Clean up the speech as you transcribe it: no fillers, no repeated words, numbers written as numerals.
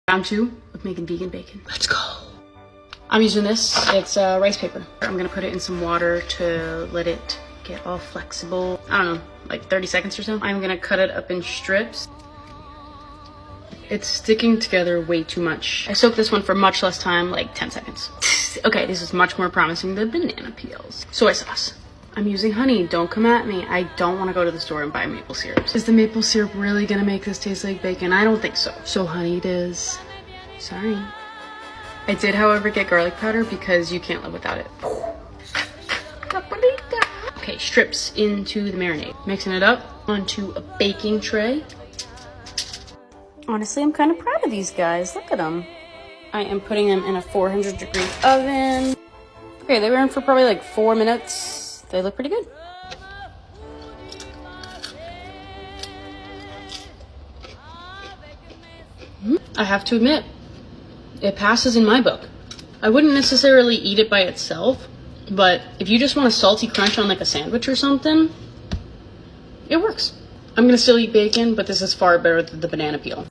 Round 2 of making vegan bacon. Let's go. I'm using this. It's rice paper. I'm gonna put it in some water to let it get all flexible. I don't know, like 30 seconds or so. I'm gonna cut it up in strips. It's sticking together way too much. I soaked this one for much less time, like 10 seconds. Okay, this is much more promising than banana peels. Soy sauce. I'm using honey, don't come at me. I don't want to go to the store and buy maple syrup. Is the maple syrup really gonna make this taste like bacon? I don't think so. So honey it is. Sorry. I did, however, get garlic powder because you can't live without it. Okay, strips into the marinade. Mixing it up onto a baking tray. Honestly, I'm kind of proud of these guys. Look at them. I am putting them in a 400-degree oven. Okay, they were in for probably like 4 minutes. They look pretty good. I have to admit, it passes in my book. I wouldn't necessarily eat it by itself, but if you just want a salty crunch on like a sandwich or something, it works. I'm gonna still eat bacon, but this is far better than the banana peel.